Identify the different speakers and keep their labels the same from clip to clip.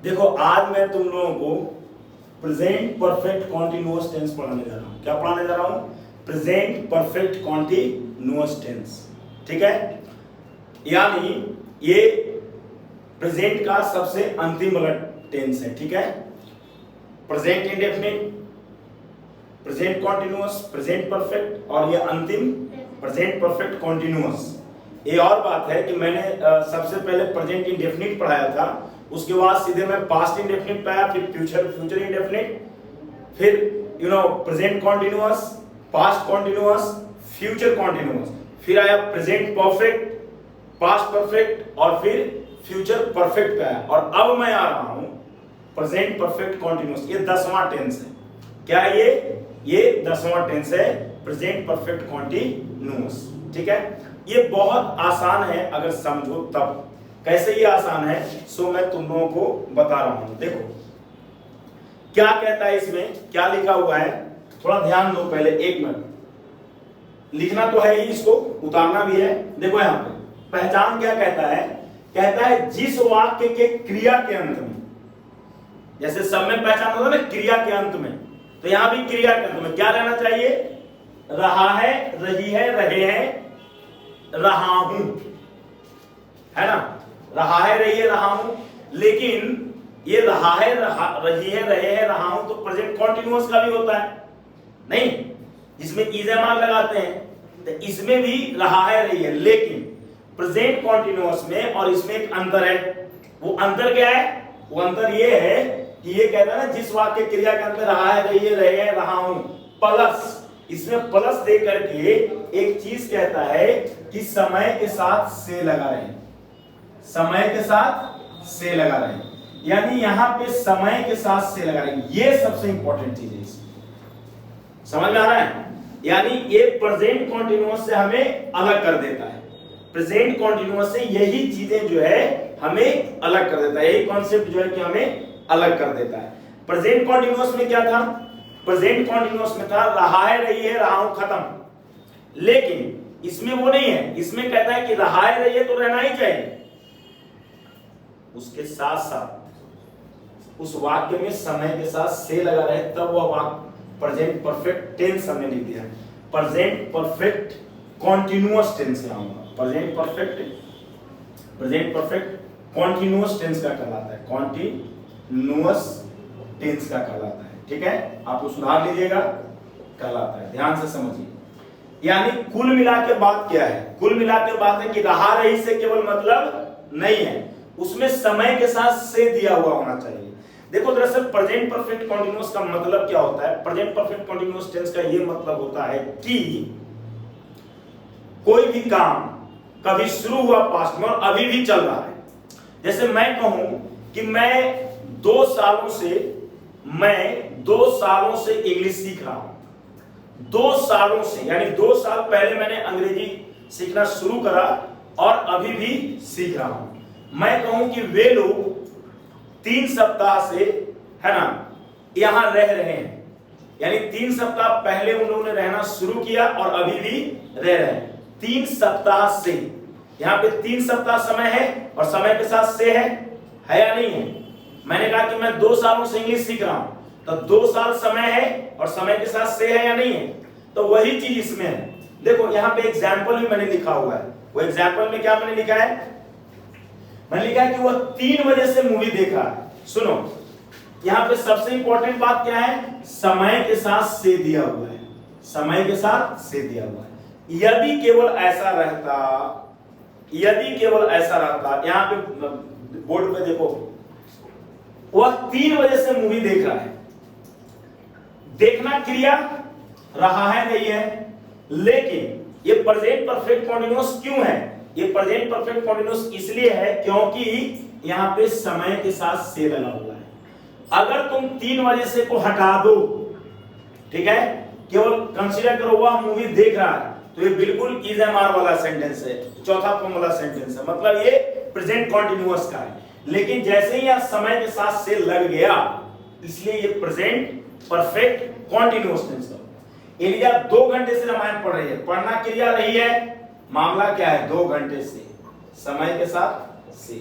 Speaker 1: देखो आज मैं तुम लोगों को प्रेजेंट परफेक्ट कॉन्टिन्यूअस टेंस पढ़ाने जा रहा हूं। क्या पढ़ाने जा रहा हूं? Present perfect continuous tense. ठीक है, यानी ये प्रेजेंट का सबसे अंतिम वाला टेंस है। ठीक है, present indefinite, present continuous, present perfect और ये अंतिम प्रेजेंट परफेक्ट कॉन्टिन्यूअस। ये और बात है कि मैंने सबसे पहले प्रेजेंट इंडेफिनिट पढ़ाया था, उसके बाद सीधे मैं पास्ट इंडेफिनिट पढ़ाया, फिर फ्यूचर इंडेफिनिट, फिर present continuous, past continuous, future continuous, फिर आया प्रेजेंट परफेक्ट, पास्ट परफेक्ट और फिर फ्यूचर परफेक्ट पे आया। और अब मैं आ रहा हूं प्रेजेंट परफेक्ट कॉन्टिन्यूअस। ये 10वां टेंस है। क्या है ये 10वां टेंस है, प्रेजेंट परफेक्ट कॉन्टिन्यूअस। ठीक है, ये बहुत आसान है अगर समझो तब। कैसे ये आसान है सो मैं तुम लोगों को बता रहा हूं। देखो क्या कहता है इसमें, क्या लिखा हुआ है, थोड़ा ध्यान दो। पहले 1 मिनट लिखना तो है ही, इसको उतारना भी है। देखो यहां पे पहचान क्या कहता है, कहता है जिस वाक्य के क्रिया के अंत में, जैसे सब में पहचान होता है ना क्रिया के अंत में, तो यहां भी क्रिया के अंत में क्या रहना चाहिए? रहा है, रही है, रहे हैं, रहा हूं, है ना? रहा है, रही है, रहा हूं। लेकिन ये रहा है, रही है, रहे हैं, रहा हूं तो प्रेजेंट कॉन्टिन्यूअस का भी होता है नहीं, जिसमें इज़ेमाल लगाते हैं, तो इसमें भी रहा है, रही है। लेकिन प्रेजेंट कॉन्टिन्यूअस में और इसमें एक अंतर है। वो अंतर क्या है? वो अंतर ये है कि ये कहता है ना जिस वाक्य क्रिया के अंत में रहा है, रही है, रहे हैं, रहा हूं, प्लस इसमें प्लस दे करके एक चीज कहता है कि समय के साथ से लगा रहे, समय के साथ से लगा रहे, यानी यहां पे समय के साथ से लगा रहे। ये सबसे इंपॉर्टेंट चीज है इसमें। समझ में आ रहा है? यानी ये प्रेजेंट कॉन्टिन्यूअस से हमें अलग कर देता है। प्रेजेंट कॉन्टिन्यूअस से यही चीजें जो है हमें अलग कर देता है, यही कॉन्सेप्ट जो है कि हमें अलग कर देता है। प्रेजेंट कॉन्टिन्यूअस में क्या था? प्रेजेंट कॉन्टिन्यूअस में था रहा है, रही है, रहा हूं, खत्म। लेकिन इसमें वो नहीं है। इसमें कहता है कि रहा है, रही है तो रहना ही चाहिए, उसके साथ साथ उस वाक्य में समय के साथ से लगा रहे, तब वह वाक्य प्रेजेंट परफेक्ट टेंस हमने लिख दिया। प्रेजेंट परफेक्ट कॉन्टिन्यूअस टेंस लाऊंगा। प्रेजेंट परफेक्ट कॉन्टिन्यूअस टेंस का कहलाता है, कॉन्टिन्यूअस टेंस का कहलाता है। ठीक है, आप सुधार लीजिएगा, कहलाता है, ध्यान से समझिए। यानी कुल मिला के बात क्या है? कुल मिला के बात है कि रहा रही से केवल मतलब नहीं है, उसमें समय के साथ से दिया हुआ होना चाहिए। देखो दरअसल प्रेजेंट परफेक्ट कॉन्टिन्यूअस का मतलब क्या होता है? प्रेजेंट परफेक्ट कॉन्टिन्यूअस टेंस का ये मतलब होता है कि कोई भी काम कभी शुरू हुआ पास्ट में और अभी भी चल रहा है। जैसे मैं कहूं कि मैं 2 सालों से इंग्लिश सीख रहा हूं। 2 सालों से, यानी 2 साल पहले मैंने अंग्रेजी सीखना शुरू करा और अभी भी सीख रहा हूं। मैं कहूं कि वे लोग 3 सप्ताह से, है ना, यहां रह रहे हैं, यानी 3 सप्ताह पहले उन लोगों ने रहना शुरू किया और अभी भी रह रहे हैं। 3 सप्ताह से, यहां पे 3 सप्ताह समय है और समय के साथ से है या नहीं है? मैंने कहा कि मैं 2 सालों से इंग्लिश सीख रहा हूं, तो 2 साल समय है और समय के साथ से है या नहीं है? तो वही चीज इसमें है। देखो यहां पे एग्जाम्पल भी मैंने लिखा हुआ है। वो एग्जाम्पल में क्या मैंने लिखा है? मैंने लिखा है कि वह 3 बजे से मूवी देखा है। सुनो, यहां पे सबसे इंपॉर्टेंट बात क्या है? समय के साथ से दिया हुआ है, समय के साथ से दिया हुआ है। यदि केवल ऐसा रहता, यहां पे बोर्ड पे देखो, वह 3 बजे से मूवी देख रहा है। देखना क्रिया रहा है, नहीं है, लेकिन ये प्रेजेंट परफेक्ट कॉन्टिन्यूअस क्यों है? ये प्रेजेंट परफेक्ट कॉन्टिन्यूअस इसलिए है क्योंकि यहां पे समय के साथ से लगा हुआ है। अगर तुम 3 बजे से को हटा दो, ठीक है, केवल कंसीडर करो वह मूवी देख रहा है, तो ये बिल्कुल इज एम आर वाला सेंटेंस है, चौथा फॉर्म वाला सेंटेंस है, मतलब ये प्रेजेंट कॉन्टिन्यूअस का है। लेकिन जैसे ही समय के साथ से लग गया, इसलिए ये प्रेजेंट परफेक्ट कॉन्टिन्यूअस टेंस है। एलिया 2 घंटे से रामायण पढ़ रही है, पढ़ना क्रिया रही है, मामला क्या है? 2 घंटे से, समय के साथ से,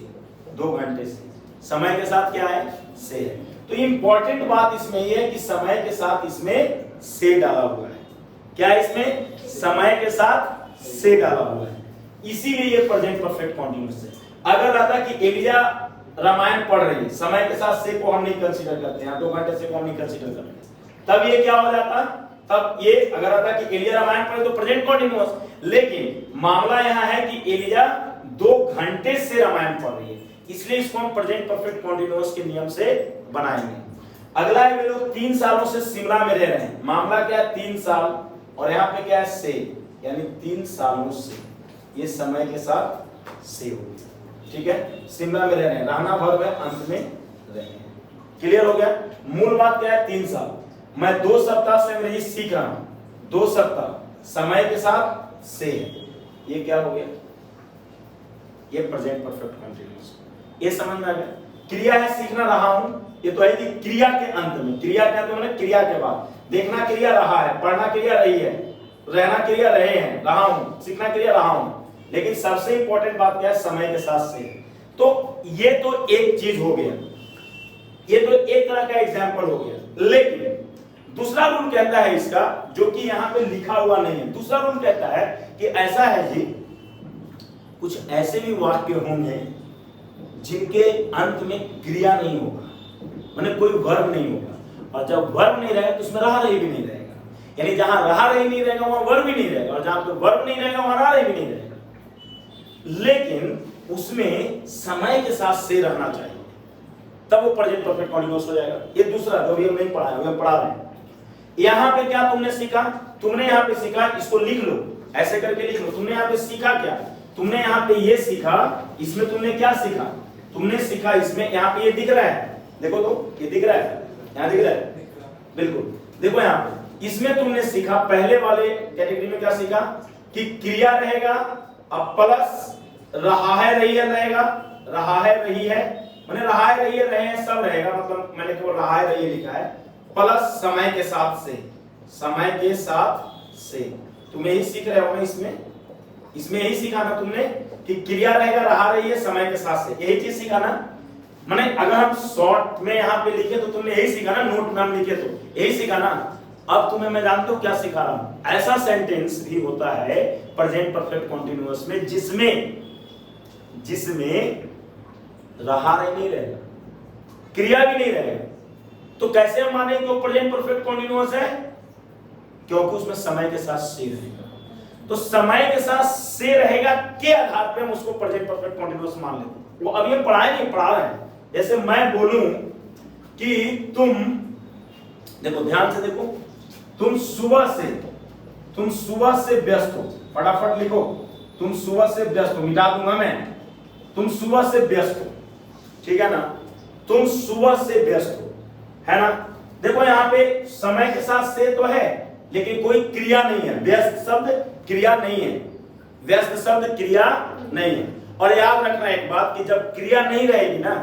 Speaker 1: 2 घंटे से समय के साथ क्या है, से है। तो इंपॉर्टेंट बात इसमें यह है कि समय के साथ इसमें से डाला हुआ है। क्या है इसमें, समय के साथ से डाला हुआ है, इसीलिए ये प्रेजेंट परफेक्ट कंटीन्यूअस है। अगर रहता कि एलिजा रामायण पढ़ रही है, समय के साथ से को हम नहीं कंसीडर करते हैं, 2 घंटे से को हम नहीं कंसीडर करते, तब ये क्या हो जाता, तब ये अगर आता कि एलिजा रामायण पढ़े तो प्रेजेंट कंटीन्यूअस। लेकिन मामला यहाँ है कि एलिजा 2 घंटे से रामायण पढ़ रही है, इसलिए इसको हम प्रेजेंट परफेक्ट कंटीन्यूअस के नियम से बनाएंगे। अगला है वे लोग 3 सालों से शिमला में रह रहे हैं। मामला क्या है, 3 साल, और यहाँ पे क्या है, से, यानी 3 सालों से, ये समय के साथ से हो गया। ठीक है, शिमला में रह रहे हैं, रहना वर्ब है, अंत में रहे हैं। क्लियर हो गया। मूल बात क्या है, 3 साल, मैं 2 सप्ताह से अंग्रेजी सीख रहा हूं, 2 सप्ताह, समय के साथ से है, ये क्या हो गया, ये प्रेजेंट परफेक्ट कंटीन्यूअस। ये समझ में आ गया। क्रिया है सीखना रहा हूं, ये तो है कि क्रिया के अंत में, क्रिया के अंत में क्रिया के बाद, देखना क्रिया रहा है, पढ़ना क्रिया रही है, रहना क्रिया रहे हैं, रहा हूं, सीखना क्रिया रहा हूं। लेकिन सबसे इंपॉर्टेंट बात क्या है, समय के साथ से। तो ये तो एक चीज हो गया, ये तो एक तरह का एग्जांपल हो गया। लेकिन दूसरा रूल कहता है इसका, जो कि यहां पे लिखा हुआ नहीं है। दूसरा रूल कहता है कि ऐसा है जी, कुछ ऐसे भी वाक्य होंगे जिनके अंत में क्रिया नहीं होगा, माने कोई वर्ब नहीं होगा, और जब वर्ब नहीं रहेगा तो उसमें रहा रही भी नहीं रहेगा। यानी जहां रहा रही नहीं रहेगा वहां वर्ब भी नहीं रहेगा, और जहां पे वर्ब नहीं रहेगा वहां रहा रही भी नहीं रहेगा। लेकिन उसमें समय के साथ से रहना चाहिए, तब वो प्रेजेंट परफेक्ट कंटीन्यूअस हो जाएगा। ये दूसरा जो भी हम नहीं पढ़ा है, हम पढ़ा रहे हैं। यहां पे क्या तुमने सीखा, तुमने यहां पे सीखा, इसको लिख लो, ऐसे करके लिख लो। तुमने यहां पे सीखा क्या, तुमने यहां पे ये सीखा, इसमें तुमने क्या सीखा, तुमने सीखा इसमें, यहां पे ये दिख रहा है, देखो तो ये दिख रहा है, यहां दिख रहा है, बिल्कुल देखो यहां पे, इसमें तुमने सीखा, पहले वाले कैटेगरी में क्या सीखा कि क्रिया रहेगा, अब प्लस रहा है रही है रहेगा, रहा है रही है, मैंने रहा है रही है रहे हैं सब रहेगा, मतलब मैंने केवल रहा है रही है लिखा है, प्लस समय के साथ से, समय के साथ से। तुम यही सीख रहे हो ना, इसमें यही सीखा ना तुमने कि क्रिया रहेगा, रहा रही है, समय के साथ से, यही चीज सीखा ना। मैंने अगर हम शॉर्ट में यहाँ पे लिखे तो तुमने यही सीखा ना, नोट में हम लिखे तो यही सीखा ना। अब तुम्हें मैं जानता हूं क्या सिखा रहा हूं, ऐसा सेंटेंस भी होता है प्रेजेंट परफेक्ट कंटीन्यूअस में जिसमें रहा नहीं रहेगा, क्रिया भी नहीं रहेगा। तो कैसे हम माने कि वो प्रेजेंट परफेक्ट कंटीन्यूअस है, क्योंकि उसमें समय के साथ से रहेगा। तो समय के साथ से रहेगा के आधार पे हम उसको प्रेजेंट परफेक्ट कंटीन्यूअस मान लेते हैं। वो अभी हम पढ़ाए नहीं, पढ़ा रहे हैं। जैसे मैं बोलूं कि तुम, देखो ध्यान से देखो, तुम सुबह से व्यस्त हो, फटाफट लिखो, तुम सुबह से व्यस्त हो, मिटा दूंगा मैं, तुम सुबह से व्यस्त हो, ठीक है ना, तुम सुबह से व्यस्त हो, है ना। देखो यहाँ पे समय के साथ से तो है, लेकिन कोई क्रिया नहीं है, व्यस्त शब्द क्रिया नहीं है, व्यस्त शब्द क्रिया नहीं है। और याद रखना एक बात कि जब क्रिया नहीं रहेगी ना,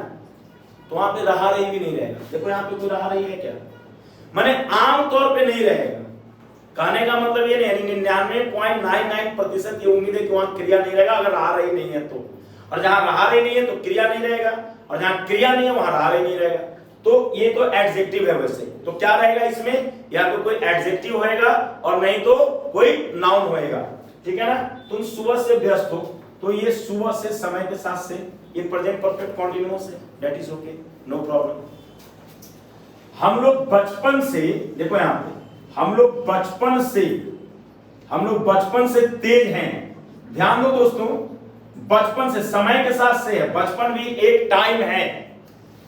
Speaker 1: तो वहां पे रहा रही भी नहीं रहेगा। देखो यहाँ पे कोई रहा रही है क्या, माने आमतौर पे नहीं रहेगा। कहने का मतलब ये नहीं, 99.99% ये उम्मीद है कि वहां क्रिया नहीं रहेगा अगर रहा रही नहीं है तो, और जहां रहा रही नहीं है तो क्रिया नहीं रहेगा, और जहां क्रिया नहीं है वहां रहा रही नहीं रहेगा। तो ये तो एडजेक्टिव है वैसे, तो क्या रहेगा इसमें, या तो कोई एडजेक्टिव होएगा और नहीं तो कोई नाउन होएगा, ठीक है ना। तुम सुबह से व्यस्त हो, तो ये सुबह से समय के साथ से, ये प्रेजेंट परफेक्ट कंटीन्यूअस है, that is okay, no problem. हम लोग बचपन से, देखो यहां पे, हम लोग बचपन से तेज हैं। ध्यान दो दोस्तों, बचपन से, समय के साथ से है, बचपन भी एक टाइम है,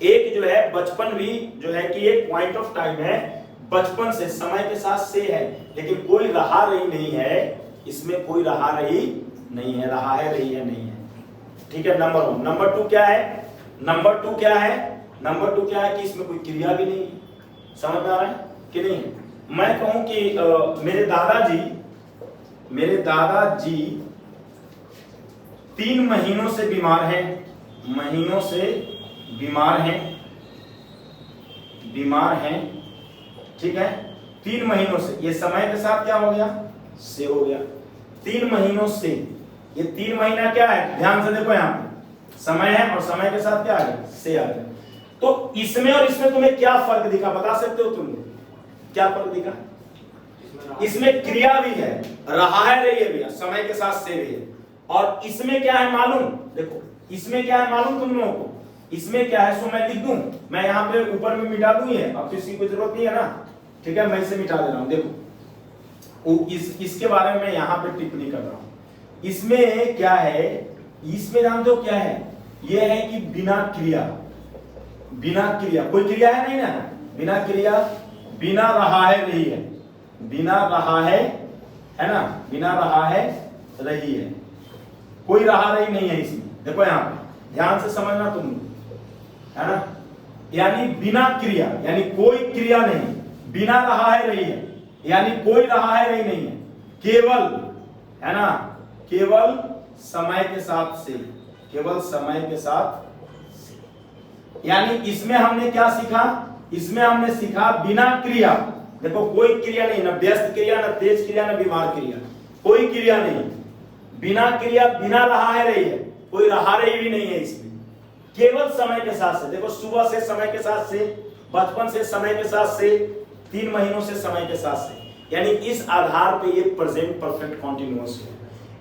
Speaker 1: एक जो है बचपन भी जो है कि एक पॉइंट ऑफ टाइम है, बचपन से समय के साथ से है, लेकिन कोई रहा रही नहीं है, इसमें कोई रहा रही नहीं है, रहा है रही है नहीं है, ठीक है। नंबर 1। नंबर 2 क्या है, नंबर 2 क्या है, नंबर 2 क्या है कि इसमें कोई क्रिया भी नहीं है। समझ में आ रहा है कि नहीं है। मैं कहूं कि मेरे दादाजी 3 महीनों से बीमार हैं, बीमार हैं, ठीक है, 3 महीनों से, ये समय के साथ क्या हो गया, से हो गया, 3 महीनों से। ये 3 महीना क्या है, ध्यान से देखो यहां पे, समय है और समय के साथ क्या आ गया, से आ गया। तो इसमें और इसमें तुम्हें क्या फर्क दिखा, बता सकते हो तुम? क्या फर्क दिखा? इसमें क्रिया भी है, रहा है रही है भी है, समय के साथ से भी है। और इसमें क्या है मालूम? देखो इसमें क्या है मालूम तुम लोगों को? इसमें क्या है, सो मैं लिख दूं, मैं यहाँ पे ऊपर में मिटा दूं, ये अब तो इसकी कोई जरूरत नहीं है ना, ठीक है, मैं इसे मिटा दे रहा हूं। देखो इसके बारे में मैं यहाँ पे टिप्पणी कर रहा हूं। इसमें क्या है, इसमें जानते हो क्या है? ये है कि बिना क्रिया, बिना क्रिया, कोई क्रिया है नहीं ना, बिना क्रिया, बिना रहा है रही है, बिना रहा है ना, बिना रहा है रही है, कोई रहा रही नहीं है इसमें। देखो यहाँ पे ध्यान से समझना तुम, है ना, यानी बिना क्रिया, यानी कोई क्रिया नहीं, बिना रहा है रही है, यानी कोई रहा है रही नहीं है, केवल, है ना, केवल समय के साथ से, केवल समय के साथ। यानी इसमें हमने क्या सीखा? इसमें हमने सीखा बिना क्रिया, देखो कोई क्रिया नहीं, ना व्यस्त क्रिया, ना तेज क्रिया, ना बीमार क्रिया, कोई क्रिया नहीं, बिना क्रिया, बिना रहा है रही है, कोई रहा रही भी नहीं है इसमें, केवल समय के साथ से। देखो सुबह से समय के साथ से, बचपन से समय के साथ से, 3 महीनों से समय के साथ से, यानी इस आधार पे ये प्रेजेंट परफेक्ट कॉन्टिन्यूअस है।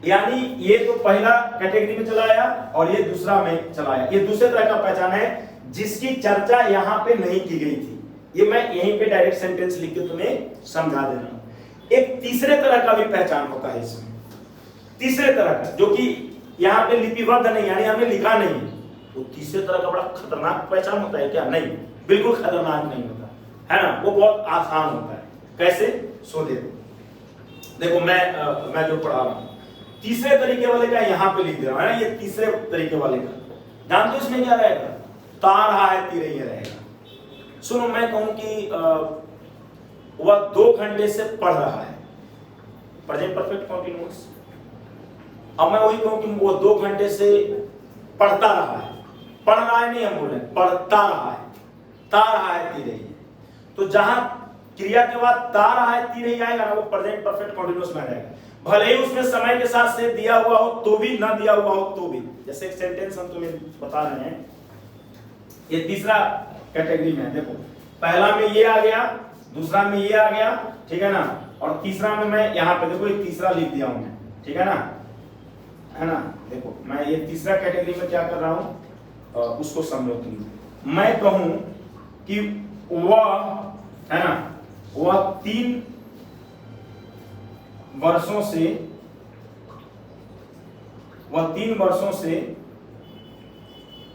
Speaker 1: यानी ये तो पहला कैटेगरी में चला आया और ये दूसरा में चला आया। ये दूसरे तरह का पहचान है जिसकी चर्चा यहाँ पे नहीं की गई थी, ये मैं यहीं पे डायरेक्ट सेंटेंस लिख के तुम्हें समझा दे रहा हूं। एक तीसरे तरह का भी पहचान होता है इसमें, तीसरे तरह का, जो कि यहाँ पे लिपिबद्ध नहीं, यानी हमने लिखा नहीं है। वो तीसरे तरह का बड़ा खतरनाक पहचान होता है क्या? नहीं, बिल्कुल खतरनाक नहीं होता है ना, वो बहुत आसान होता है। कैसे? सो देखो मैं जो पढ़ा रहा हूं तीसरे तरीके वाले का यहाँ पे लिख दे रहा हूं, है ना, ये तीसरे तरीके वाले का। जानते हो इसमें क्या रहेगा? ता रहा है ती रही है रहेगा। सुनो, मैं कहूं कि वह 2 घंटे से पढ़ रहा है, प्रेजेंट परफेक्ट कॉन्टिन्यूअस। अब मैं वही कहूं कि वो 2 घंटे से पढ़ता रहा है, पढ़ रहा है नहीं हम बोल रहे, पढ़ता रहा है, ता रहा है ती रही है। तो जहां क्रिया के बाद ता रहा है ती रही आएगा ना, वो प्रेजेंट परफेक्ट कॉन्टिन्यूअस में आ जाएगा। भले ही उसमें समय के साथ से दिया हुआ हो तो भी, ना दिया हुआ हो तो भी। जैसे एक सेंटेंस हम तुम्हें बता रहे हैं, ये तीसरा कैटेगरी में है। देखो पहला में ये आ गया, दूसरा में ये आ गया, ठीक है ना, और तीसरा में मैं यहाँ पे देखो ये तीसरा लिख दिया हूं मैं, ठीक है ना, है ना। देखो मैं ये तीसरा कैटेगरी में क्या कर रहा हूं, उसको समझो तुम। मैं कहूं कि वह, है ना, वह 3 वर्षों से, वह 3 वर्षों से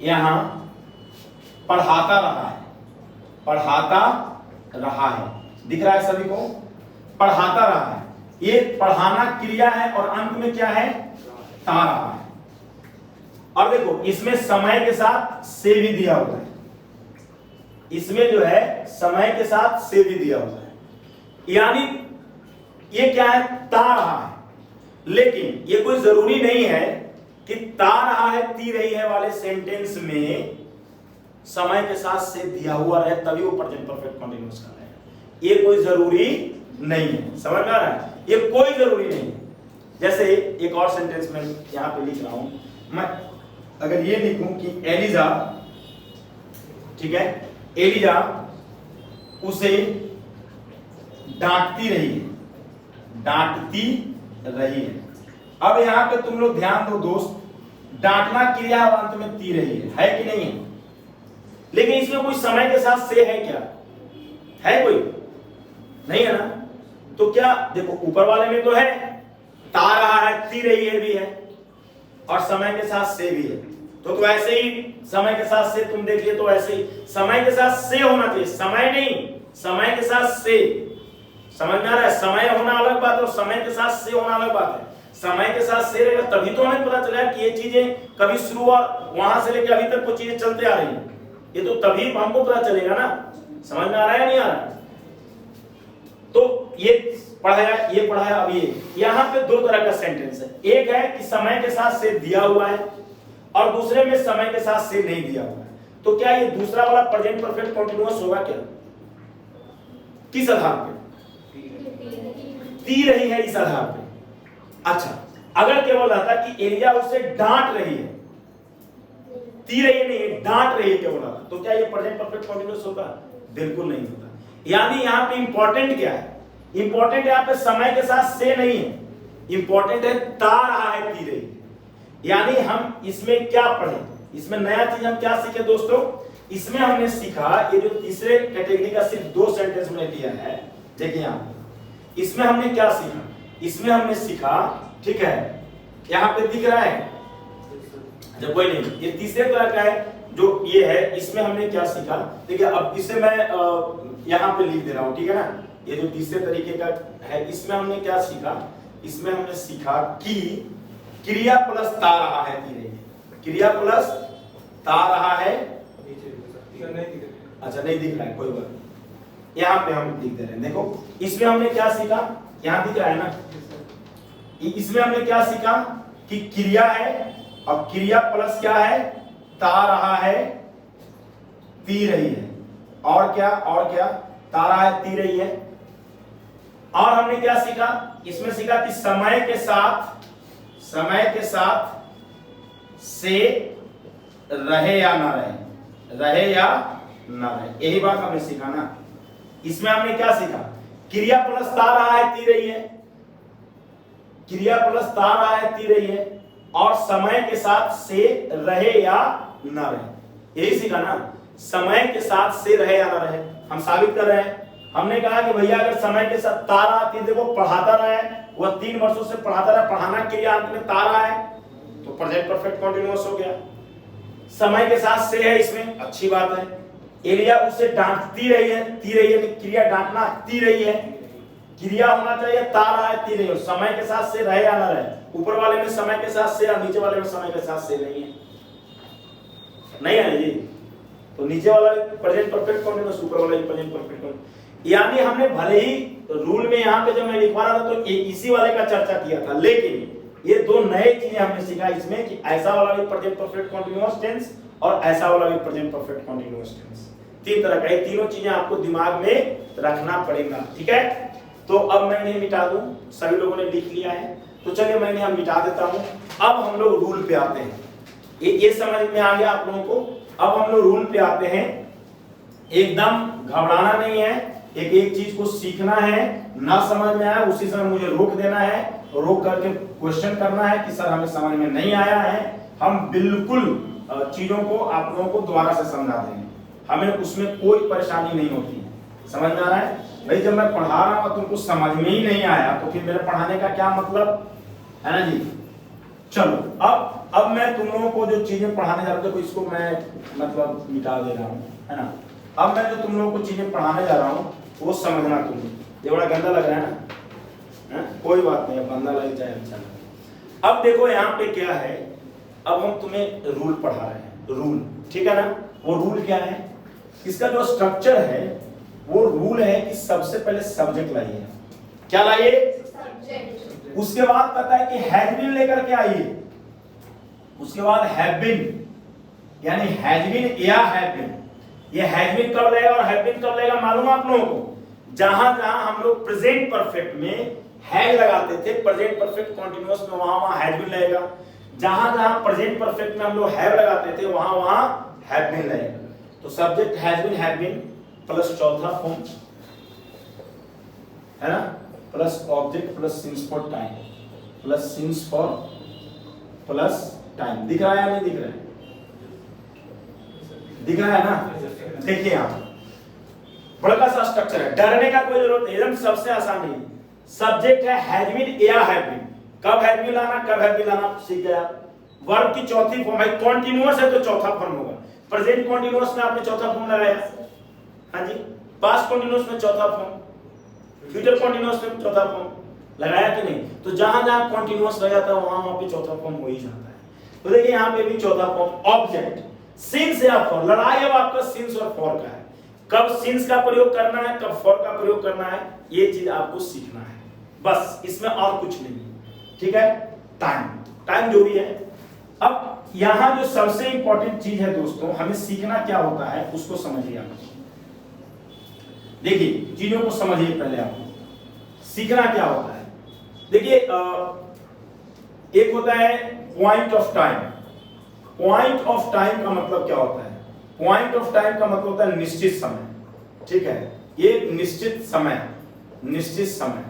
Speaker 1: यहां पढ़ाता रहा है, पढ़ाता रहा है, दिख रहा है सभी को? पढ़ाता रहा है, ये पढ़ाना क्रिया है और अंत में क्या है? ता रहा है। और देखो इसमें समय के साथ से भी दिया हुआ है, इसमें जो है समय के साथ से भी दिया हुआ है, यानी ये क्या है? ता रहा है। लेकिन ये कोई जरूरी नहीं है कि ता रहा है ती रही है वाले सेंटेंस में समय के साथ से दिया हुआ रहे तभी वो प्रेजेंट परफेक्ट कॉन्टिन्यूअस कर रहे हैं। ये कोई जरूरी नहीं है, समझ में आ रहा है? ये कोई जरूरी नहीं है। जैसे एक और सेंटेंस में यहां पे लिख रहा हूं, मैं अगर ये लिखूं कि एलिजा, ठीक है, एलिजा उसे डांटती रही है, डांटती रही है। अब यहां पे तुम लोग ध्यान दो दोस्त, डांटना क्रिया अंत में ती रही है कि नहीं है? लेकिन इसमें कोई समय के साथ से है क्या? है कोई? नहीं है ना। तो क्या देखो ऊपर वाले में तो है, ता रहा है ती रही है भी है और समय के साथ से भी है। तो ऐसे ही समय के साथ से तुम देखिए तो ऐसे ही समय के साथ से होना चाहिए, समय नहीं, समय के साथ से। समझ में आ रहा है? समय होना अलग बात है और समय के साथ से होना अलग बात है। समय के साथ से रहेगा तभी तो हमें पता चला कि ये चीजें कभी शुरू हुआ, वहां से लेकर अभी तक कुछ चीजें चलते आ रही हैं, ये तो तभी हमको पता चलेगा ना। समझ में आ रहा है नहीं आ रहा? तो ये पढ़ाया, ये पढ़ाया। अब ये यहाँ पे 2 तरह का सेंटेंस है, एक है कि समय के साथ से दिया हुआ है और दूसरे में समय के साथ से नहीं दिया हुआ है। तो क्या ये दूसरा वाला प्रेजेंट परफेक्ट कंटीन्यूअस होगा क्या? किस आधार पे? ती रही है, इस आधार पे। अच्छा, अगर केवल आता कि एलिया उसे डांट रही है, ती रही है नहीं, डांट रही है क्या बोला था, तो क्या ये प्रेजेंट परफेक्ट कंटीन्यूअस होगा? बिल्कुल नहीं होता। यानी यहाँ पे इंपॉर्टेंट क्या है? इंपॉर्टेंट यहाँ पे समय के साथ से नहीं है, इंपॉर्टेंट है ता रहा है ती रही है। यानी हम इसमें क्या पढ़े, इसमें नया चीज हम क्या सीखे दोस्तों? इसमें हमने सीखा, ये जो तीसरे कैटेगरी का सिर्फ 2 सेंटेंस मैंने दिया है, देखिए यहाँ इसमें हमने क्या सीखा? इसमें हमने सीखा, ठीक है, यहाँ पे दिख रहा है जब कोई नहीं, ये तीसरे तरह का है जो ये है, इसमें हमने क्या सीखा? देखिए अब इसे मैं यहाँ पे लिख दे रहा हूँ, ठीक है ना, ये जो तीसरे तरीके का है, इसमें हमने क्या सीखा? इसमें हमने सीखा कि क्रिया प्लस ता रहा है ती रही है, क्रिया प्लस ता रहा है, अच्छा नहीं दिख रहा है कोई बात, यहाँ पे हम लिख दे रहे हैं। देखो इसमें हमने क्या सीखा, यहाँ दिख रहा है ना, इसमें हमने क्या सीखा कि क्रिया है और क्रिया प्लस क्या है? ता रहा है ती रही है, और क्या ता रहा है ती रही है। और हमने क्या सीखा? इसमें सीखा कि समय के साथ से रहे या ना रहे, यही बात हमने सीखा ना। इसमें हमने क्या सीखा? क्रिया प्लस ता रहा है ती रही है, क्रिया प्लस ता रहा है ती रही है, और समय के साथ से रहे या ना रहे, यही सीखा ना। समय के साथ से रहे या ना रहे हम साबित कर रहे हैं। हमने कहा कि भैया अगर समय के साथ ता रहा, देखो पढ़ाता रहा है, वह 3 वर्षों से पढ़ाता रहा, पढ़ाना क्रिया अंत में ता रहा है, तो प्रेजेंट परफेक्ट कंटीन्यूअस हो गया। समय के साथ से है इसमें, अच्छी बात है। एलिया उसे डांटती रही है, ती रही है, क्रिया डांटना ती रही है, क्रिया होना चाहिए ता रहा है ती रही है, समय के साथ से रहे या ना रहे। ऊपर वाले में समय के साथ से और नीचे वाले में समय के साथ से नहीं है, नहीं है जी, तो नीचे वाला प्रेजेंट परफेक्ट कंटीन्यूअस, ऊपर वाला प्रेजेंट परफेक्ट कंटीन्यूअस। यानी हमने भले ही रूल में यहाँ पे जब मैं लिखवा रहा था तो इसी वाले का चर्चा किया था, लेकिन ये 2 नए चीजें हमने सीखा इसमें कि ऐसा वाला भी प्रेजेंट परफेक्ट कंटीन्यूअस टेंस और ऐसा वाला भी प्रेजेंट परफेक्ट कंटीन्यूअस टेंस, 3 तरह का, ये तीनों चीजें आपको दिमाग में रखना पड़ेगा, ठीक है। तो अब मैं इन्हें मिटा दूं, सभी लोगों ने लिख लिया है, तो चलिए मैं इन्हें मिटा देता हूं। अब हम लोग रूल पे आते हैं, ये समझ में आ गया आप लोगों को। अब हम लोग रूल पे आते हैं, एकदम घबराना नहीं है, एक चीज को सीखना है, ना समझ में आया उसी समय मुझे रोक देना है, रोक करके क्वेश्चन करना है कि सर हमें समझ में नहीं आया है, हम बिल्कुल चीजों को आप लोगों को दोबारा से समझा देंगे, हमें उसमें कोई परेशानी नहीं होती है। समझ में आ रहा है भाई? जब मैं पढ़ा रहा हूं तुमको समझ में ही नहीं आया तो फिर मेरे पढ़ाने का क्या मतलब है ना जी। चलो अब मैं तुम लोगों को जो चीजें पढ़ाने जा रहा हूं, इसको मैं मतलब मिटा दे रहा हूं, है ना। अब मैं जो तुम लोगों को चीजें पढ़ाने जा रहा हूं वो समझना तुम। ये बड़ा गंदा लग रहा है ना, कोई बात नहीं, गंदा लग जाए अच्छा लगे। अब देखो यहाँ पे क्या है, अब हम तुम्हें रूल पढ़ा रहे हैं, रूल, ठीक है ना। वो रूल क्या है, इसका जो स्ट्रक्चर है वो रूल है कि सबसे पहले सब्जेक्ट लाइए, क्या लाइए? सब्जेक्ट। उसके बाद पता है कि हैज बीन लेकर के आइए, उसके बाद हैव बीन, यानी हैज बीन या हैव बीन। ये हैज बीन कब लगेगा और हैव बीन कब लगेगा मालूम आप लोगों को? जहां जहां हम लोग प्रेजेंट परफेक्ट में हैज लगाते थे, प्रेजेंट परफेक्ट कंटीन्यूअस में वहां हैज बीन लगेगा। जहां जहां प्रेजेंट परफेक्ट में हम लोग हैव लगाते थे वहां हैव बीन लगेगा। तो सब्जेक्ट हैव बीन प्लस चौथा फॉर्म है ना, plus object plus since for time, plus since for plus time. दिख रहा है या नहीं दिख रहा है? दिख रहा है ना। देखिए यहाँ बड़ा सा स्ट्रक्चर है, डरने का कोई जरूरत नहीं, एकदम सबसे आसान है। सब्जेक्ट है हैज बीन या हैव बीन, कब हैज बीन लाना कब हैव बीन लाना सीख गया। वर्ब की चौथी फॉर्म है, कॉन्टिन्यूअस है तो चौथा फॉर्म होगा। प्रेजेंट कॉन्टिन्यूअस में आपने चौथा फॉर्म लगाया, हाँ जी। पास्ट कॉन्टिन्यूअस में चौथा फॉर्म, फ्यूचर कॉन्टिन्यूअस में चौथा फॉर्म लगाया कि नहीं? तो जहां जहां कॉन्टिन्यूअस लग जाता है वहां पे चौथा फॉर्म हो ही जाता है। तो देखिए यहाँ पे भी चौथा फॉर्म ऑब्जेक्ट, सिंस या फॉर। लड़ाई अब आपका सिंस और फॉर का है, कब सिंस का प्रयोग करना है कब फॉर का प्रयोग करना है, ये चीज आपको सीखना है, बस इसमें और कुछ नहीं, ठीक है। टाइम जो भी है। अब यहां जो सबसे इंपॉर्टेंट चीज है दोस्तों, हमें सीखना क्या होता है उसको समझिए आप। देखिए चीजों को समझिए पहले आप, सीखना क्या होता है। देखिए एक होता है point of time, point of time का मतलब क्या होता है? पॉइंट ऑफ टाइम का मतलब होता है निश्चित समय, ठीक है, ये निश्चित समय, निश्चित समय।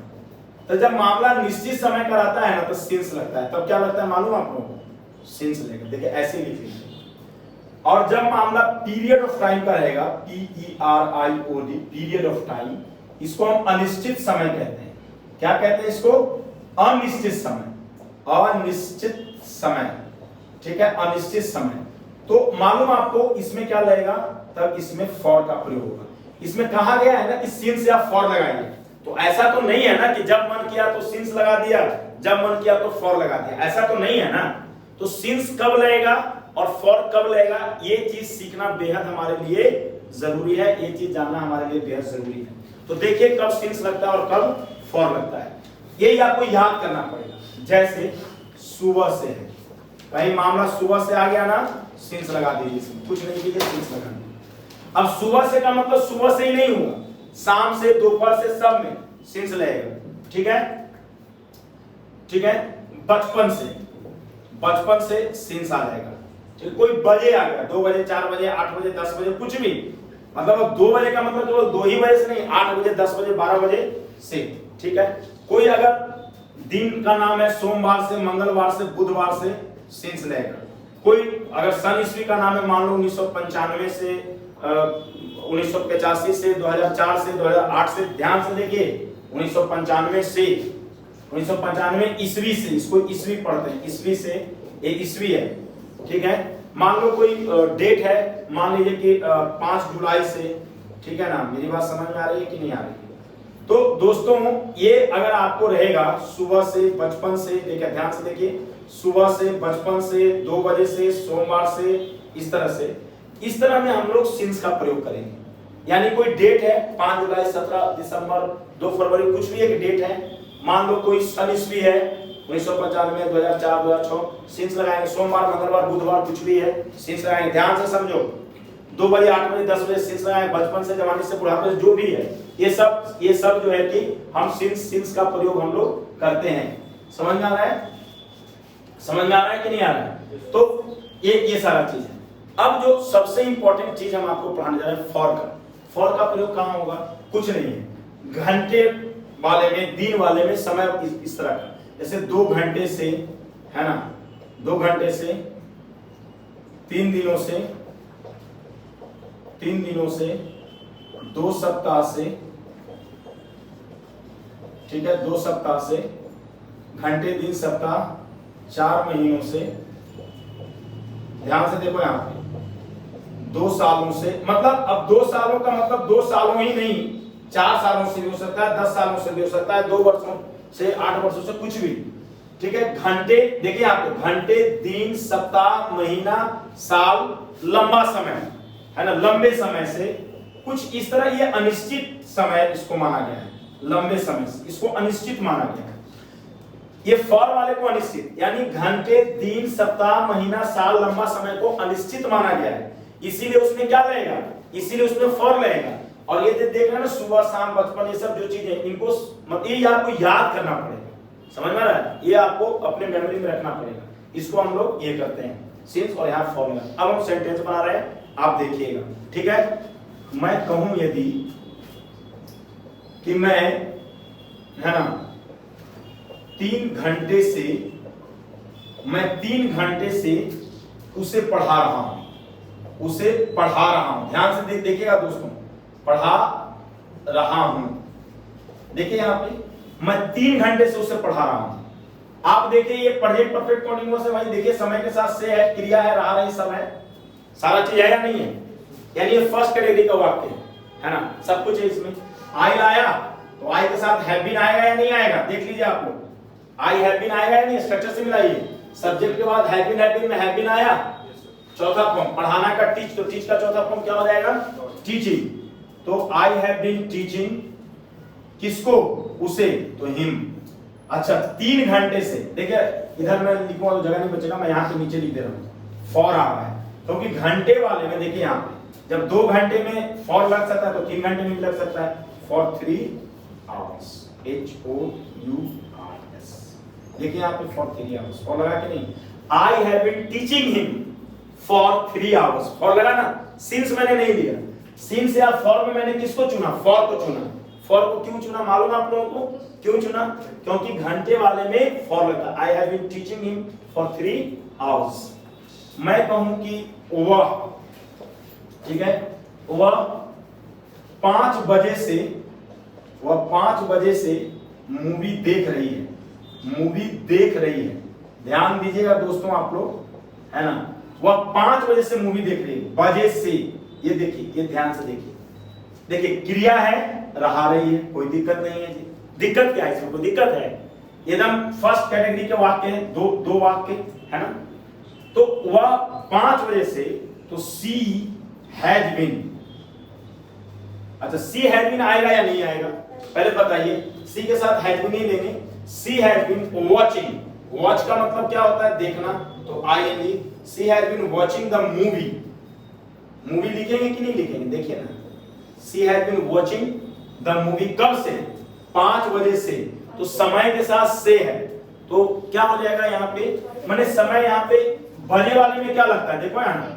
Speaker 1: तो जब मामला निश्चित समय का रहता है ना तो सिंस लगता है, तब क्या लगता है मालूम आपको? सिंस लगेगा। देखिए ऐसे लिख लीजिए। और जब मामला पीरियड ऑफ टाइम का रहेगा, PERIOD, पीरियड ऑफ टाइम, इसको हम अनिश्चित समय कहते हैं। क्या कहते हैं इसको? अनिश्चित समय, अनिश्चित समय, ठीक है, अनिश्चित समय। तो मालूम आपको इसमें क्या लगेगा? तब इसमें फॉर का प्रयोग होगा। इसमें कहा गया है ना कि सिंस या फॉर लगाइए, तो ऐसा तो नहीं है ना कि जब मन किया तो सिंस लगा दिया, जब मन किया तो फॉर लगा दिया, ऐसा तो नहीं है ना। तो सिंस कब लगेगा और फॉर कब लगेगा, ये चीज सीखना बेहद हमारे लिए जरूरी है, ये चीज जानना हमारे लिए बेहद जरूरी है। तो देखिए कब सिंस लगता है और कब फॉर लगता है, यही आपको याद करना पड़ेगा। जैसे सुबह से है, कहीं मामला सुबह से आ गया ना, सिंस लगा दीजिए, इसमें कुछ नहीं कीजिए, सिंस लगा दीजिए। अब सुबह से का मतलब सुबह से ही नहीं हुआ, शाम से, दोपहर से, सब में सिंस लगेगा, ठीक है, ठीक है। बचपन से, बचपन से सिंस आ जाएगा, ठीक। कोई बजे आ गया, 2 बजे, 4 बजे, 8 बजे, 10 बजे, कुछ भी, मतलब अब 2 बजे का मतलब केवल 2 ही बजे से नहीं, 8 बजे, 10 बजे, 12 बजे से, ठीक है। कोई अगर दिन का नाम है सोमवार से, मंगलवार से, बुधवार से, सिंस लगेगा। कोई अगर सन ईस्वी का नाम है, मान लो 1995 से 1985 से, 2004 से, 2008 से, ध्यान से देखिए, 1995 से, 1995 ईस्वी से, इसको ईस्वी पढ़ते हैं, ईस्वी से, ये ईस्वी है, ठीक है। मान लो कोई डेट है, मान लीजिए कि 5 जुलाई से, ठीक है ना, मेरी बात समझ में आ रही है कि नहीं आ रही है? तो दोस्तों ये अगर आपको रहेगा सुबह से, बचपन से, देखिए ध्यान से देखिए, सुबह से, बचपन से, 2 बजे से, सोमवार से, इस तरह से, इस तरह में हम लोग सिंस का प्रयोग करेंगे। यानी कोई डेट है 5 जुलाई, 17 दिसंबर, 2 फरवरी, कुछ भी एक डेट है, मान लो कोई सन ईस्वी है 1995, 2004, 2006, सिंस लगाएंगे। सोमवार, मंगलवार, बुधवार, कुछ भी है, सिंस लगाएंगे। ध्यान से समझो, 2 बजे, 8 बजे, 10 बजे सिंस लगाएंगे। बचपन से, जवानी से, बुढ़ापे से, जो भी है, ये सब जो है कि हम सिंस का प्रयोग हम लोग करते हैं। समझ में आ रहा है? समझ में आ रहा है कि नहीं आ रहा है? तो ये सारा चीज है। अब जो सबसे इंपॉर्टेंट चीज हम आपको पढ़ाने जा रहे हैं, फॉर का। फॉर का प्रयोग कहाँ होगा? कुछ नहीं है, घंटे वाले में, दिन वाले में, समय इस तरह का, जैसे 2 घंटे से, है ना, 2 घंटे से, 3 दिनों से, 3 दिनों से, 2 सप्ताह से, ठीक है, 2 सप्ताह से, घंटे, दिन, सप्ताह, 4 महीनों से, ध्यान से देखो यहाँ पे, 2 सालों से, मतलब अब 2 सालों का मतलब 2 सालों ही नहीं, 4 सालों से भी हो सकता है, 10 सालों से भी हो सकता है, 2 वर्षों से, 8 वर्षों से, कुछ भी, ठीक है। घंटे देखिए आपको, घंटे, दिन, सप्ताह, महीना, साल, लंबा समय, है ना, लंबे समय से, कुछ इस तरह, ये अनिश्चित समय इसको माना गया है, लंबे समय से इसको अनिश्चित माना गया है। ये फॉर वाले को अनिश्चित, यानी घंटे, दिन, सप्ताह, महीना, साल, लंबा समय को अनिश्चित माना गया है, इसीलिए उसमें क्या लगेगा? इसीलिए उसमें फॉर लगेगा। और ये देख रहे हैं ना, सुबह, शाम, बचपन, ये सब जो चीजें, इनको ये आपको याद करना पड़ेगा। समझ में आ रहा है? ये आपको अपने मेमोरी में रखना पड़ेगा। इसको हम लोग ये करते हैं, सिंस, और यहाँ फॉर्मूला। अब हम सेंटेंस बना रहे हैं, आप देखिएगा, ठीक है। मैं कहूं यदि कि मैं, है ना, 3 घंटे से, मैं 3 घंटे से उसे पढ़ा रहा हूं, उसे पढ़ा रहा हूं। ध्यान से देखिएगा दोस्तों, पढ़ा रहा हूं, देखिए यहां पे, मैं 3 घंटे से उसे पढ़ा रहा हूं। आप देखिए ये प्रेजेंट परफेक्ट कंटीन्यूअस है भाई, देखिए समय के साथ से है, क्रिया है, रहा रही, सब है, सारा चीज है या नहीं है? यानी ये फर्स्ट कैटेगरी का वाक्य है ना, सब कुछ है इसमें। आई लाया, तो आई के साथ हैव बीन आएगा या नहीं आएगा? देख लीजिए आप लोग, आई हैव बीन आएगा या नहीं? स्ट्रक्चर से मिलाइए, सब्जेक्ट के बाद हैव बीन में हैव बीन आया, चौथा फॉर्म पढ़ाना का टीच, तो टीच का चौथा फॉर्म क्या हो जाएगा? टीचिंग। तो आई हैव बीन टीचिंग, किसको? उसे, तो हिम। अच्छा, 3 घंटे से, देखिए इधर मैं लिखूंगा तो जगह नहीं बचेगा, मैं यहाँ पे नीचे लिख दे रहा हूँ, फॉर आ रहा है, क्योंकि घंटे वाले में देखिए यहाँ पे, जब 2 घंटे में फॉर लग सकता है तो 3 घंटे में भी लग सकता है, फॉर 3 आवर्स, HOURS। देखिए यहाँ पे फॉर 3 आवर्स, फॉर लगा कि नहीं? I have been teaching him, for 3 hours. For लगा ना, सिंस मैंने नहीं लिया, सिंस या फॉर में मैंने किसको चुना, फॉर को चुना। फॉर को क्यों चुना मालूम आप लोगों को, क्यों चुना, क्योंकि घंटे वाले में फॉर लगा। I have been teaching him for 3 hours. मैं कहूं कि वह, ठीक है, वह 5 बजे से, वह 5 बजे से मूवी देख रही है, मूवी देख रही है। ध्यान दीजिएगा दोस्तों आप लोग, है ना, वह 5 बजे से मूवी देख रही है, बजे से। ये देखिए, ये ध्यान से देखिए, देखिए क्रिया है, रहा रही है, कोई दिक्कत नहीं है जी। दिक्कत क्या है इसमें, कोई दिक्कत है, एकदम फर्स्ट कैटेगरी के वाक्य हैं, दो वाक्य, है ना। तो वह 5 बजे से, तो सी हैज बीन, अच्छा सी हैज बीन आएगा या नहीं आएगा पहले बताइए। सी के साथ हैज बीन नहीं लेंगे। She has been watching, watch का मतलब क्या होता है, देखना, तो I N G. She has been watching the movie, movie लिखेंगे कि नहीं लिखेंगे, देखिए ना, she has been watching the movie, कब से, 5 बजे से, तो समय के साथ से है, तो क्या हो जाएगा यहाँ पे, मैंने समय यहाँ पे बजे वाले में क्या लगता है, देखो यहाँ,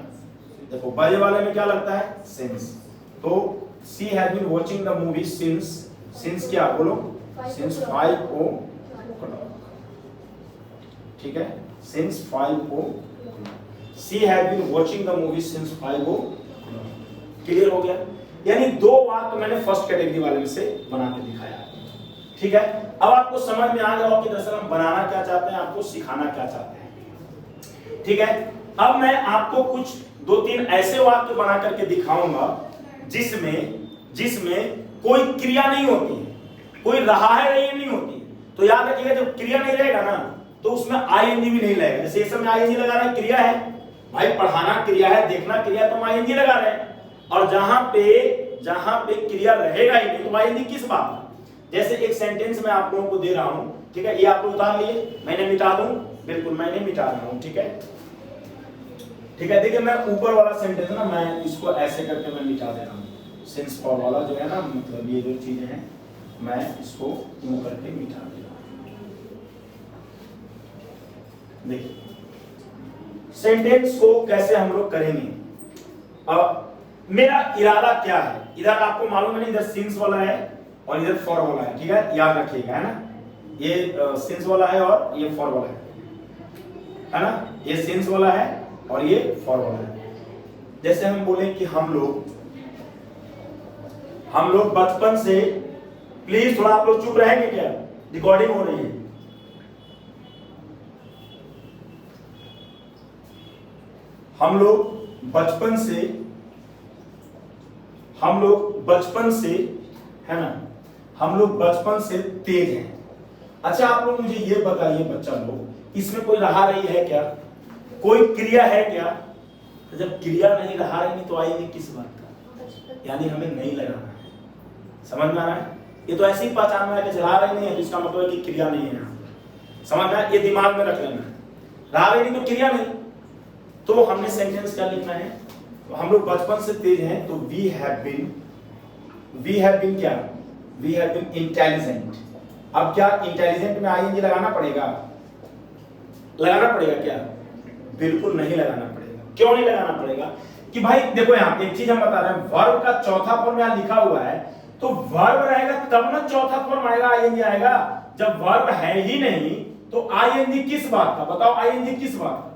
Speaker 1: देखो बजे वाले में क्या लगता है, सिंस। तो she has been watching the movie since, since क्या बोलो, सिंस 5 o'clock, ठीक है, since 5 o'clock। She has been watching the movie since 5 o'clock। Clear हो गया। यानी 2 वाक्य मैंने फर्स्ट कैटेगरी वाले में से बना के दिखाया, ठीक है। अब आपको समझ में आ गया हो कि दरअसल हम बनाना क्या चाहते हैं, आपको सिखाना क्या चाहते हैं, ठीक है। अब मैं आपको कुछ 2-3 ऐसे वाक्य बना करके दिखाऊंगा जिसमें कोई क्रिया नहीं होती है, कोई रहा है नहीं होती है। तो याद रखिएगा, जब क्रिया नहीं रहेगा ना, तो उसमें आईएनजी भी नहीं लगेगा। जैसे इस समय आईएनजी लगा रहा है, क्रिया है भाई, पढ़ाना क्रिया है, देखना क्रिया, तो हम आईएनजी लगा रहे हैं। और जहां पे क्रिया रहेगा ही नहीं, तो आईएनजी किस बात का। जैसे एक सेंटेंस मैं आप लोगों को दे रहा हूं, ठीक है, ये आप लोग उतार लिए, मैंने मिटा दूं, बिल्कुल मैंने मिटा रहा हूं, ठीक है, ठीक है। देखिए मैं ऊपर वाला सेंटेंस ना, मैं इसको ऐसे करके मैं मिटा दे रहा हूं, सिंस फॉर वाला जो है ना, मतलब ये जो चीजें हैं मैं इसको यूं करके मिटा दे रहा हूं। देखिए सेंटेंस को कैसे हम लोग करेंगे। अब मेरा इरादा क्या है, इधर आपको मालूम है, इधर सिंस वाला है और इधर फॉर वाला है, ठीक है, याद रखिएगा, है ना। ये सिंस वाला है और ये फॉर वाला है ना, ये सिंस वाला है और ये फॉर वाला है। जैसे हम बोले कि हम लोग बचपन से, प्लीज थोड़ा आप लोग चुप रहेंगे क्या, रिकॉर्डिंग हो रही है। हम लोग बचपन से, है ना, हम लोग बचपन से तेज हैं। अच्छा आप लोग मुझे ये बताइए बच्चा लोग, इसमें कोई रहा रही है क्या, कोई क्रिया है क्या। तो जब क्रिया नहीं रहा रही तो आएगी किस बात का, यानी हमें नहीं लगाना है। समझ में आ रहा है, ये तो ऐसे ही पहचानना है कि रहा रही नहीं है तो इसका मतलब है कि क्रिया नहीं है यहाँ, समझ में आया, ये दिमाग में रख लेना है। रहा रही नहीं तो क्रिया नहीं, तो हमने सेंटेंस क्या लिखना है, तो हम लोग बचपन से तेज हैं, तो वी हैव बीन क्या, वी हैव बीन इंटेलिजेंट। अब क्या इंटेलिजेंट में आईएनजी लगाना पड़ेगा क्या, बिल्कुल नहीं लगाना पड़ेगा। क्यों नहीं लगाना पड़ेगा कि भाई देखो यहाँ एक चीज हम बता रहे हैं, वर्ब का चौथा फॉर्म यहाँ लिखा हुआ है, तो वर्ब रहेगा तब ना चौथा फॉर्म आएगा, आईएनजी आएगा। जब वर्ब है ही नहीं तो आईएनजी किस बात का, बताओ आईएनजी किस बात का,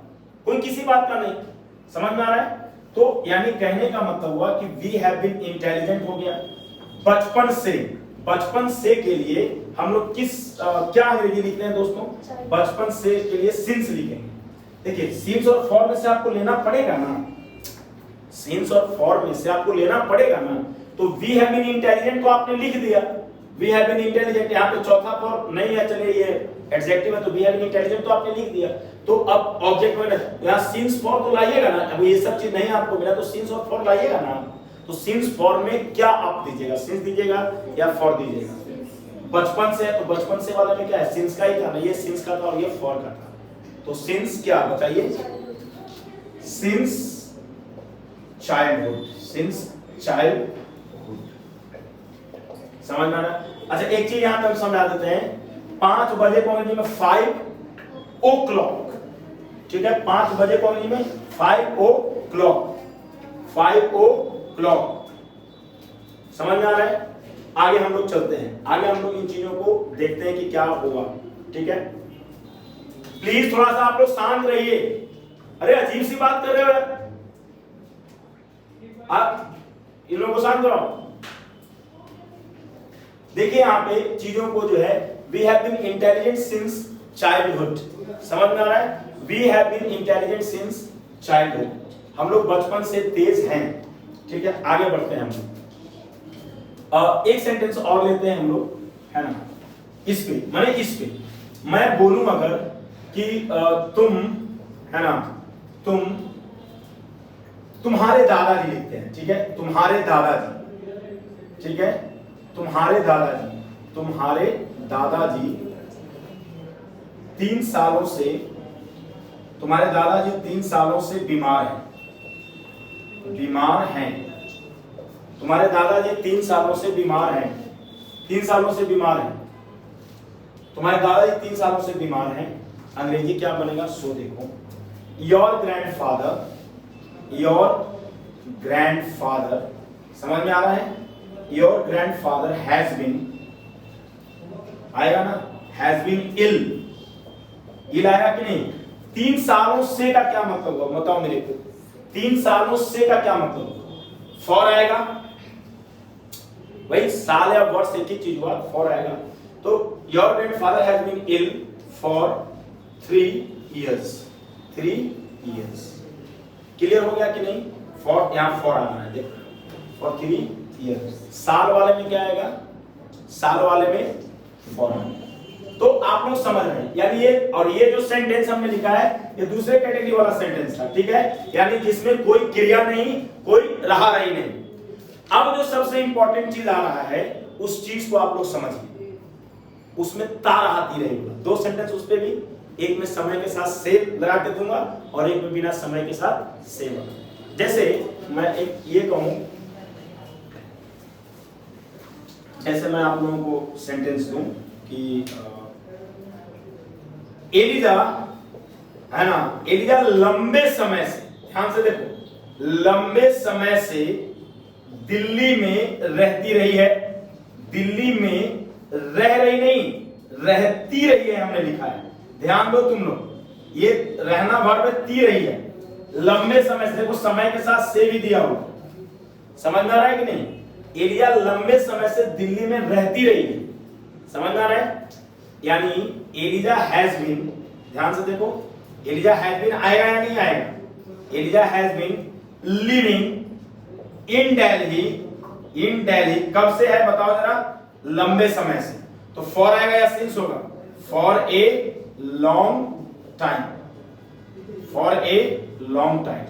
Speaker 1: कोई किसी बात का नहीं। समझ में आ रहा है, तो यानी कहने का मतलब हुआ कि वी हैव बीन इंटेलिजेंट हो गया। बचपन से के लिए हम लोग क्या अंग्रेजी लिखते हैं दोस्तों, बचपन से के लिए सिंस लिखेंगे। देखिए सिंस और फॉर में से आपको लेना पड़ेगा ना, सिंस और फॉर में से आपको लेना पड़ेगा ना। तो वी हैव बीन इंटेलिजेंट को आपने लिख दिया, वी हैव बीन इंटेलिजेंट, यहाँ पे चौथा फॉर नहीं है, चलिए ये एडजेक्टिव है, तो वी हैव बीन इंटेलिजेंट तो आपने लिख दिया। तो अब ऑब्जेक्ट में यहाँ सिंस फॉर तो लाइएगा ना, अब ये सब चीज नहीं आपको मिला तो सिंस और फॉर लाइएगा ना। तो सिंस फॉर में क्या आप दीजिएगा, सिंस दीजिएगा या फॉर दीजिएगा। बचपन से है तो बचपन से वाला में क्या है, सिंस का ही था ना, ये सिंस का था और ये फॉर का था। तो सिंस क्या बताइए, सिंस चाइल्डहुड, सिंस चाइल्डहुड। समझ में आ रहा। अच्छा एक चीज यहां पे हम समझा देते हैं, 5 बजे को अंग्रेजी में 5 o'clock, ठीक है, 5 बजे को अंग्रेजी में 5 o'clock, 5 o'clock। समझ में आ रहा है? आगे हम लोग चलते हैं, आगे हम लोग इन चीजों को देखते हैं कि क्या होगा। ठीक है, प्लीज थोड़ा सा आप लोग शांत रहिए। अरे अजीब सी बात कर रहे हो यार, आप इन लोगों को शांत कराओ। देखिए यहाँ पे चीजों को जो है, we have been intelligent since childhood. समझ में आ रहा है? We have been intelligent since childhood, हम लोग बचपन से तेज हैं। ठीक है, आगे बढ़ते हैं हम लोग। एक सेंटेंस और लेते हैं हम लोग, है ना, इस पे, माने इस पे मैं बोलूं अगर कि तुम, है ना, तुम्हारे दादाजी लिखते हैं। ठीक है, तुम्हारे दादाजी। ठीक है, तुम्हारे दादाजी 3 सालों से, तुम्हारे दादाजी 3 सालों से बीमार हैं। तुम्हारे दादाजी 3 सालों से बीमार हैं। 3 सालों से बीमार हैं, तुम्हारे दादाजी 3 सालों से बीमार हैं। अंग्रेजी क्या बनेगा? सो देखो, योर ग्रैंडफादर, समझ में आ रहा है? योर ग्रैंडफादर हैज बीन, आएगा ना, हैज बीन इल आएगा कि नहीं? 3 सालों से का क्या मतलब हुआ, बताओ मेरे को। 3 सालों से का क्या मतलब? फॉर आएगा, वही साल या वर्ष एक ही चीज हुआ, फॉर आएगा। तो your grandfather has been ill for 3 years। 3 years clear हो गया कि नहीं? फॉर, यहां फॉर आना है, देखो, फॉर 3 years। साल वाले में क्या आएगा? साल वाले में फॉर आएगा। तो आप लोग समझ रहे हैं, यानी ये, और ये जो सेंटेंस हमने लिखा है ये दूसरे कैटेगरी वाला सेंटेंस था। ठीक है, यानी जिसमें कोई क्रिया नहीं, कोई रहा रही नहीं। अब जो सबसे इंपॉर्टेंट चीज आ रहा है, उस चीज को आप लोग समझिए, उसमें तार आती रहेगी। 2 सेंटेंस उस पे भी, एक में समय के साथ से लगा के दूंगा और एक में बिना समय के साथ से लगा। जैसे मैं एक ये कहूं, जैसे मैं आप लोगों को सेंटेंस दूं कि एलिजा, है ना, एलिजा लंबे समय से, ध्यान से देखो, लंबे समय से दिल्ली में रहती रही है। दिल्ली में रह रही नहीं, रहती रही है, हमने लिखा है, ध्यान दो तुम लोग, ये रहना वर्ब है, ती रही है। लंबे समय से, देखो समय के साथ से भी दिया हुआ, समझ में आ रहा है कि नहीं? एलिया लंबे समय से दिल्ली में रहती रही है, समझ में आ रहा है? यानी एलिजा हैज बीन, ध्यान से देखो, एलिजा हैज बीन आएगा या नहीं आएगा? Eliza has been living in Delhi, कब से है बताओ जरा? लंबे समय से। तो फॉर आएगा या सिंस होगा? For a long time, for a long time.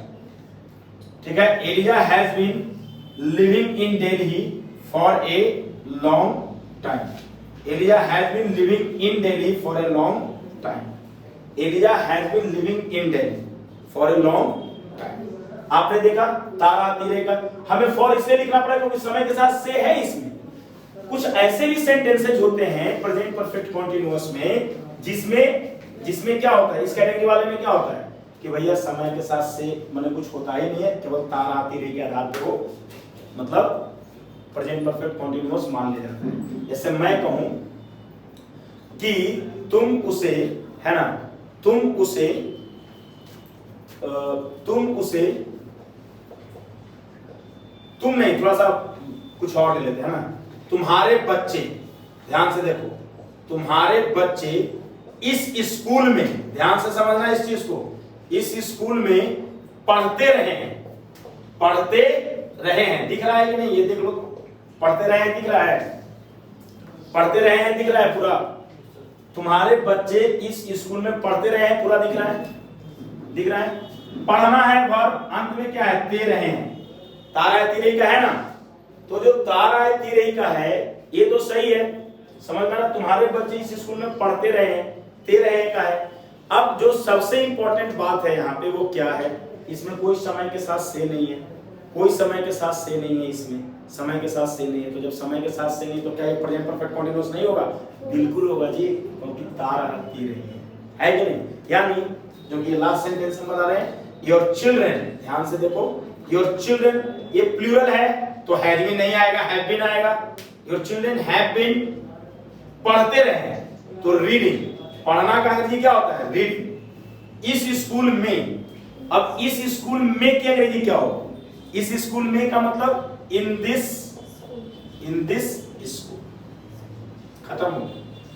Speaker 1: ठीक है, Eliza has been living in Delhi for a long time. Eliza has been living in Delhi for a long time. Eliza has been living in Delhi for a long time. आपने देखा तारा आती रहेगा, हमें for इसलिए लिखना पड़ा क्योंकि समय के साथ से है इसमें। कुछ ऐसे भी सेंटेंसेज होते हैं प्रेजेंट परफेक्ट कंटीन्यूअस में, जिसमें क्या होता है, इस कैटेगरी वाले में क्या होता है कि भैया समय के साथ से मैंने कुछ होता ही नहीं है, केवल तारा आती रहेगी आधार पे, वो मतलब प्रेजेंट परफेक्ट कंटीन्यूअस मान लिया जाता है। जैसे मैं कहूं कि तुम उसे, है ना, तुम नहीं, थोड़ा सा कुछ और ले लेते हैं ना, तुम्हारे बच्चे, ध्यान से देखो, तुम्हारे बच्चे इस स्कूल में, ध्यान से समझना इस चीज को, इस स्कूल में पढ़ते रहे हैं, दिख रहा है कि नहीं? ये देख लो, पढ़ते रहे हैं, दिख रहा है, पढ़ते रहे हैं, दिख रहा है पूरा। तुम्हारे बच्चे इस स्कूल में पढ़ते रहे हैं, पूरा दिख रहा है। पढ़ना है वर्ब, अंत में क्या है? ते रहे हैं, तारा तिरई का है ना, तो जो तारा तिरई का है ये तो सही है, समझ में ना? तुम्हारे बच्चे इस स्कूल में पढ़ते रहे हैं, ते रहे का है। अब जो सबसे इंपॉर्टेंट बात है यहाँ पे वो क्या है? इसमें कोई समय के साथ से नहीं है, कोई समय के साथ से नहीं है, इसमें समय के साथ से नहीं है। तो जब समय के साथ से नहीं तो क्या ये प्रेजेंट परफेक्ट कंटीन्यूअस नहीं होगा? बिल्कुल होगा जी, क्योंकि तारा ती रही है कि नहीं? यानी जो कि लास्ट सेंटेंस में बता रहे हैं, योर चिल्ड्रन, ध्यान से देखो, योर चिल्ड्रन, ये प्लूरल है तो हैज भी नहीं आएगा, हैव बीन आएगा। योर चिल्ड्रन हैव बीन, पढ़ते रहे, तो रीडिंग, पढ़ना का अंग्रेजी क्या होता है? रीडिंग। इस स्कूल में, अब इस स्कूल में की अंग्रेजी क्या हो? इस स्कूल में का मतलब इन दिस स्कूल, खत्म हो,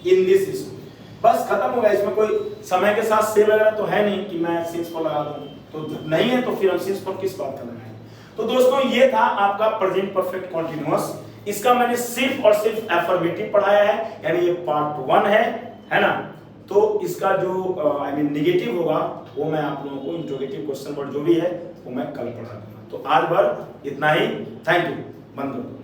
Speaker 1: इन दिस स्कूल, बस खत्म हो गया। इसमें कोई समय के साथ से वगैरह तो है नहीं कि मैं सिंस पर लगा दूं, तो नहीं है तो फिर हम सिंस पर किस बात का लगाएंगे। तो दोस्तों ये था आपका प्रेजेंट परफेक्ट कॉन्टिन्यूअस। इसका मैंने सिर्फ और सिर्फ एफर्मेटिव पढ़ाया है, यानी ये पार्ट 1 है ना। तो इसका जो आई मीन नेगेटिव होगा वो मैं आप लोगों को इंट्रोगेटिव क्वेश्चन वर्ड जो भी है वो मैं कल पढ़ा दूंगा। तो आज भर इतना ही, थैंक यू, बंद करो।